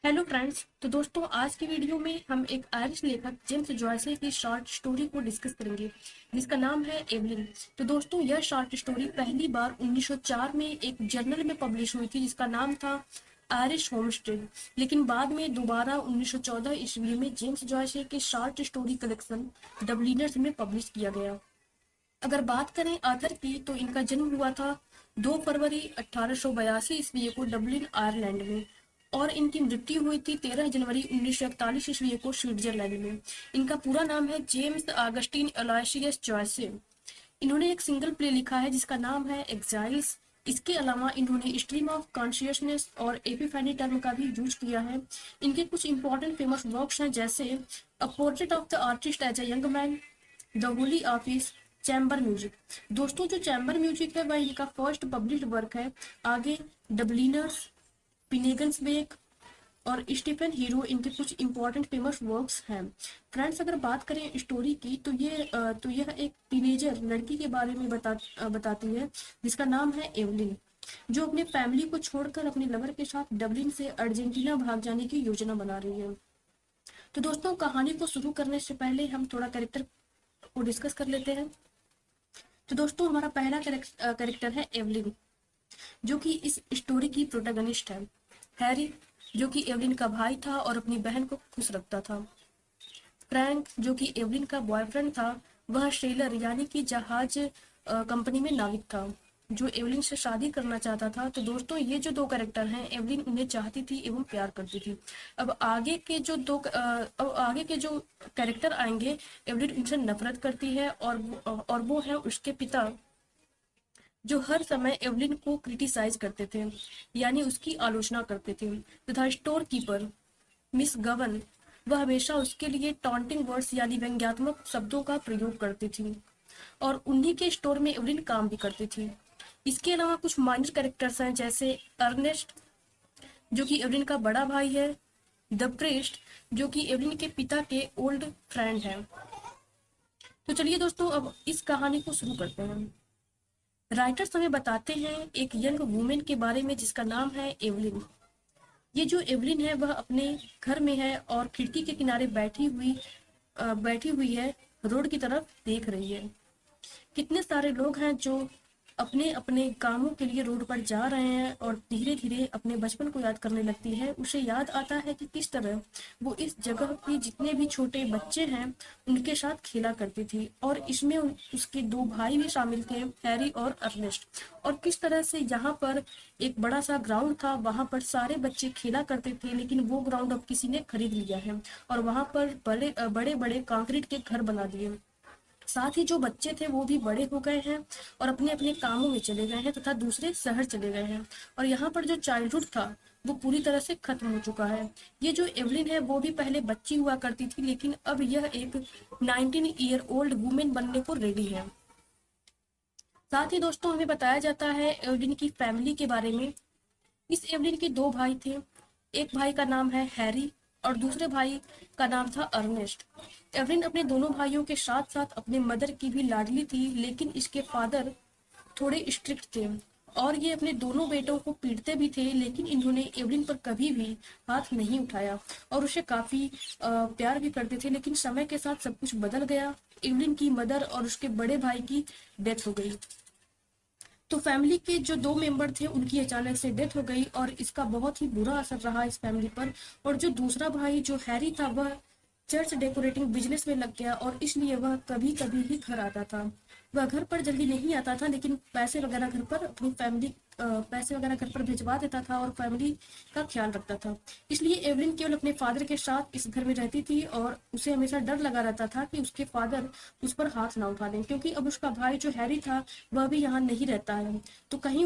Hello friends. तो दोस्तों, आज की वीडियो में हम एक आयरिश लेखक जेम्स जॉयसे की शॉर्ट स्टोरी को डिस्कस करेंगे जिसका नाम है एवलिन। तो दोस्तों, यह शॉर्ट स्टोरी पहली बार 1904 में एक जर्नल में पब्लिश हुई थी जिसका नाम था आयरिश होमस्टेड। लेकिन बाद में दोबारा 1914 ईस्वी में जेम्स जॉयसे के शॉर्ट स्टोरी कलेक्शन डबलिनर्स में पब्लिश किया गया। अगर बात करें ऑथर की, तो इनका जन्म हुआ था 2 फरवरी 1882 ईस्वी को डब्लिन आयरलैंड में, और इनकी मृत्यु हुई थी 13 जनवरी 1941 ईस्वी को स्विट्जरलैंड में। इनका पूरा नाम है जेम्स ऑगस्टीन अलोयसियस जॉयसे। इन्होंने एक सिंगल प्ले लिखा है जिसका नाम है एग्जाइल्स। इसके अलावा इन्होंने स्ट्रीम ऑफ कॉन्शियसनेस और एपिफैनी टर्म का भी यूज किया है। इनके कुछ इंपॉर्टेंट फेमस वर्क्स हैं, जैसे a portrait of the artist as a young man, the holy office, chamber music. दोस्तों, जो चैम्बर म्यूजिक है वह इनका फर्स्ट पब्लिश्ड वर्क है। आगे डबलिनर्स, पिनेगन्स वेक और स्टीफन हीरो इनके कुछ इंपॉर्टेंट फेमस वर्क्स हैं। फ्रेंड्स, अगर बात करें स्टोरी की, तो यह एक टीनेजर लड़की के बारे में बताती है जिसका नाम है एवलिन, जो अपने फैमिली को छोड़कर अपने लवर के साथ डबलिन से अर्जेंटीना भाग जाने की योजना बना रही है। तो दोस्तों, कहानी को शुरू करने से पहले हम थोड़ा कैरेक्टर को डिस्कस कर लेते हैं। तो दोस्तों, हमारा पहला कैरेक्टर है एवलिन, जो कि इस स्टोरी की प्रोटैगनिस्ट है। हैरी, जो कि एवलिन का भाई था और अपनी बहन को खुश रखता था। फ्रैंक, जो कि एवलिन का बॉयफ्रेंड था, वह सेलर यानी कि जहाज कंपनी में नाविक था जो एवलिन से शादी करना चाहता था। तो दोस्तों, ये जो दो कैरेक्टर हैं, एवलिन उन्हें चाहती थी एवं प्यार करती थी। अब आगे के जो कैरेक्टर आएंगे, एवलिन उनसे नफरत करती है, और वो है उसके पिता, जो हर समय एवलिन को क्रिटिसाइज करते थे, यानी उसकी आलोचना करते थे। तथा स्टोर कीपर मिस गवन, वह हमेशा उसके लिए टॉन्टिंग वर्ड्स यानी व्यंग्यात्मक शब्दों का प्रयोग करती थी, और उन्हीं के स्टोर में एवलिन काम भी करती थी। इसके अलावा कुछ माइनर कैरेक्टर्स हैं, जैसे अर्नेस्ट, जो कि एवलिन का बड़ा भाई है, द प्रीस्ट, जो कि एवलिन के पिता के ओल्ड फ्रेंड है। तो चलिए दोस्तों, अब इस कहानी को शुरू करते हैं। राइटर्स हमें बताते हैं एक यंग वुमेन के बारे में जिसका नाम है एवलिन। ये जो एवलिन है वह अपने घर में है और खिड़की के किनारे बैठी हुई है, रोड की तरफ देख रही है। कितने सारे लोग हैं जो अपने अपने कामों के लिए रोड पर जा रहे हैं, और धीरे धीरे अपने बचपन को याद करने लगती है। उसे याद आता है कि किस तरह वो इस जगह की जितने भी छोटे बच्चे हैं उनके साथ खेला करती थी, और इसमें उसके दो भाई भी शामिल थे, हैरी और अर्नेस्ट। और किस तरह से यहाँ पर एक बड़ा सा ग्राउंड था, वहां पर सारे बच्चे खेला करते थे, लेकिन वो ग्राउंड अब किसी ने खरीद लिया है और वहां पर बड़े बड़े कंक्रीट के घर बना दिए। साथ ही जो बच्चे थे वो भी बड़े हो गए हैं और अपने अपने कामों में चले गए हैं तथा दूसरे शहर चले गए हैं, और यहाँ पर जो चाइल्डहुड था वो पूरी तरह से खत्म हो चुका है। ये जो एवलिन है वो भी पहले बच्ची हुआ करती थी, लेकिन अब यह एक 19 ईयर ओल्ड वुमेन बनने को रेडी है। साथ ही दोस्तों, हमें बताया जाता है एवलिन की फैमिली के बारे में। इस एवलिन के दो भाई थे। एक भाई का नाम है हैरी और दूसरे भाई का नाम था अर्नेस्ट। एवलिन अपने दोनों भाइयों के साथ साथ अपने मदर की भी लाडली थी, लेकिन इसके फादर थोड़े स्ट्रिक्ट थे और ये अपने दोनों बेटों को पीटते भी थे, लेकिन इन्होंने एवलिन पर कभी भी हाथ नहीं उठाया और उसे काफी प्यार भी करते थे। लेकिन समय के साथ सब कुछ बदल गया। एवलिन की मदर और उसके बड़े भाई की डेथ हो गई। तो फैमिली के जो दो मेंबर थे उनकी अचानक से डेथ हो गई, और इसका बहुत ही बुरा असर रहा इस फैमिली पर। और जो दूसरा भाई जो हैरी था वह चर्च डेकोरेटिंग बिजनेस में लग गया, और इसलिए वह कभी कभी ही घर आता था। वह घर पर जल्दी नहीं आता था, लेकिन पैसे वगैरह घर पर भिजवा देता था और फैमिली का ख्याल रखता था। इसलिए एवलिन केवल अपने फादर के साथ इस घर में रहती थी, और उसे हमेशा डर लगा रहता था कि उसके फादर उस पर हाथ ना उठा दें, क्योंकि अब उसका भाई जो हैरी था वह भी यहाँ नहीं रहता है। तो कहीं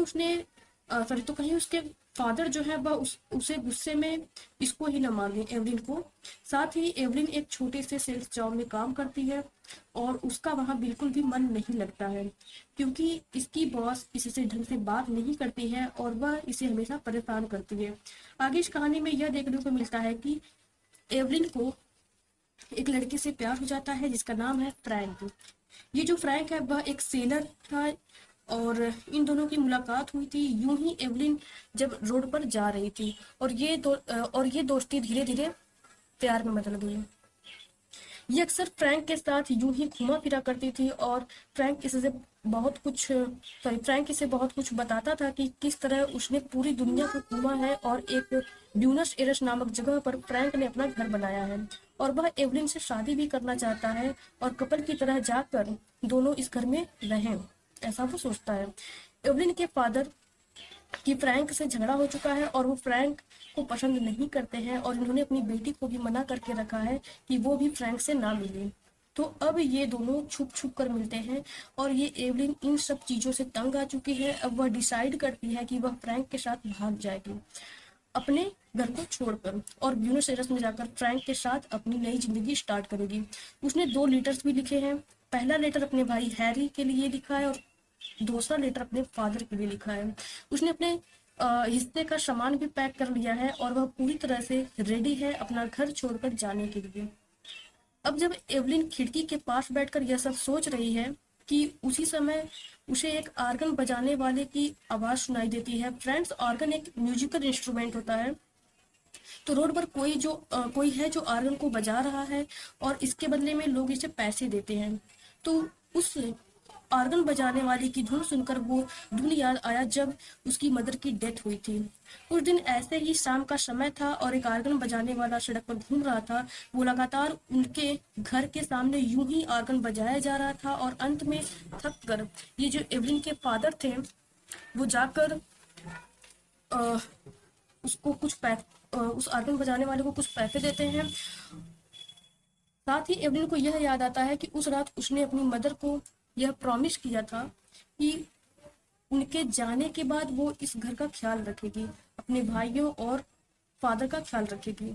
उसके फादर जो है वह उसे गुस्से में इसको ही न मार दें, एवलिन को। साथ ही एवलिन एक छोटे से सेल्स जॉब में काम करती है और उसका वहां बिल्कुल भी मन नहीं लगता है, क्योंकि इसकी बॉस इससे ढंग से बात नहीं करती है और वह इसे हमेशा परेशान करती है। आगे इस कहानी में यह देखने को मिलता है कि एवलिन को एक लड़के से प्यार हो जाता है जिसका नाम है फ्रैंक। ये जो फ्रैंक है वह एक सेलर था, और इन दोनों की मुलाकात हुई थी यूं ही एवलिन जब रोड पर जा रही थी, और ये दोस्ती धीरे धीरे प्यार में बदल गई। ये अक्सर फ्रैंक के साथ यूं ही घूमा फिरा करती थी, और फ्रैंक इसे बहुत कुछ बताता था कि किस तरह उसने पूरी दुनिया को घूमा है, और एक ब्यूनस एयर्स नामक जगह पर फ्रैंक ने अपना घर बनाया है, और वह एवलिन से शादी भी करना चाहता है, और कपल की तरह जाकर दोनों इस घर में रहें, ऐसा वो सोचता है। एवलिन के फादर कि फ्रैंक से झगड़ा हो चुका है और वो फ्रैंक को पसंद नहीं करते हैं, और इन्होंने अपनी बेटी को भी मना करके रखा है कि वो भी फ्रैंक से ना मिले। तो अब ये दोनों छुप छुप कर मिलते हैं, और ये एवलिन इन सब चीजों से तंग आ चुकी है। अब वह डिसाइड करती है कि वह फ्रैंक के साथ भाग जाएगी अपने घर को छोड़कर, और ब्यूनस एयर्स में जाकर फ्रैंक के साथ अपनी नई जिंदगी स्टार्ट करेगी। उसने 2 लेटर्स भी लिखे हैं। पहला लेटर अपने भाई हैरी के लिए लिखा है, और दूसरा लेटर अपने फादर के लिए लिखा है। उसने अपने हिस्से का सामान भी पैक कर लिया है, और वह पूरी तरह से रेडी है अपना घर छोड़कर जाने के लिए। अब जब एवलिन खिड़की के पास बैठकर यह सब सोच रही है कि उसी समय उसे एक आर्गन बजाने वाले की आवाज सुनाई देती है। फ्रेंड्स, आर्गन एक म्यूजिकल इंस्ट्रूमेंट होता है। तो रोड पर कोई है जो आर्गन को बजा रहा है, और इसके बदले में लोग इसे पैसे देते हैं। तो उस आर्गन बजाने वाले की धुन सुनकर वो धुन याद आया जब उसकी मदर की डेथ हुई थी। उस दिन ऐसे ही शाम का समय था, और एक आर्गन बजाने वाला सड़क पर घूम रहा था। वो लगातार उनके घर के सामने यूं ही आर्गन बजाया जा रहा था, और अंत में थक कर ये जो एवलिन के फादर थे वो जाकर अ, उसको उस आर्गन बजाने वाले को कुछ पैसे देते हैं। साथ ही एवलिन को यह याद आता है कि उस रात उसने अपनी मदर को यह प्रॉमिस किया था कि उनके जाने के बाद वो इस घर का ख्याल रखेगी, अपने भाइयों और फादर का ख्याल रखेगी।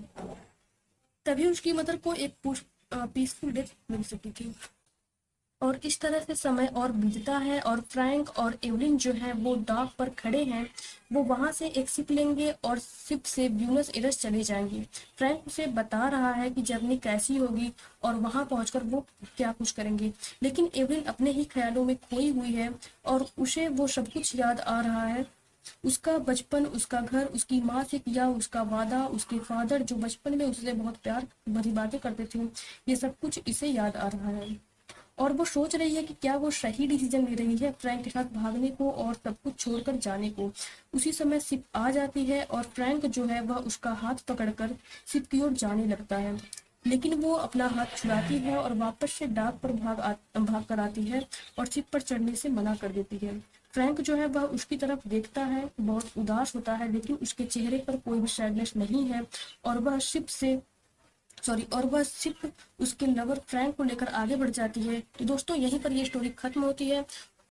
तभी उसकी मदर को एक पीसफुल डेथ मिल सकी थी। और इस तरह से समय और बीतता है, और फ्रैंक और एवलिन जो है वो डॉक पर खड़े हैं। वो वहां से एक शिप लेंगे और शिप से ब्यूनस एयर्स चले जाएंगे। फ्रैंक उसे बता रहा है कि जर्नी कैसी होगी और वहां पहुंचकर वो क्या कुछ करेंगे, लेकिन एवलिन अपने ही ख्यालों में खोई हुई है, और उसे वो सब कुछ याद आ रहा है। उसका बचपन, उसका घर, उसकी माँ से किया उसका वादा, उसके फादर जो बचपन में उससे बहुत प्यार भरी बातें करते थे, ये सब कुछ इसे याद आ रहा है। और वो सोच रही है कि क्या वो सही डिसीजन ले रही है फ्रैंक के साथ भागने को और सब कुछ छोड़कर जाने को। उसी समय शिप आ जाती है, और फ्रैंक जो है वह उसका हाथ पकड़कर शिप की ओर जाने लगता है, लेकिन वो अपना हाथ छुड़ाती है और वापस से डाक पर भाग कर आती है, और शिप पर चढ़ने से मना कर देती है। फ्रैंक जो है वह उसकी तरफ देखता है, बहुत उदास होता है, लेकिन उसके चेहरे पर कोई भी सैडनेस नहीं है, और वह शिप उसके लवर फ्रैंक को लेकर आगे बढ़ जाती है। तो दोस्तों, यहीं पर ये स्टोरी खत्म होती है,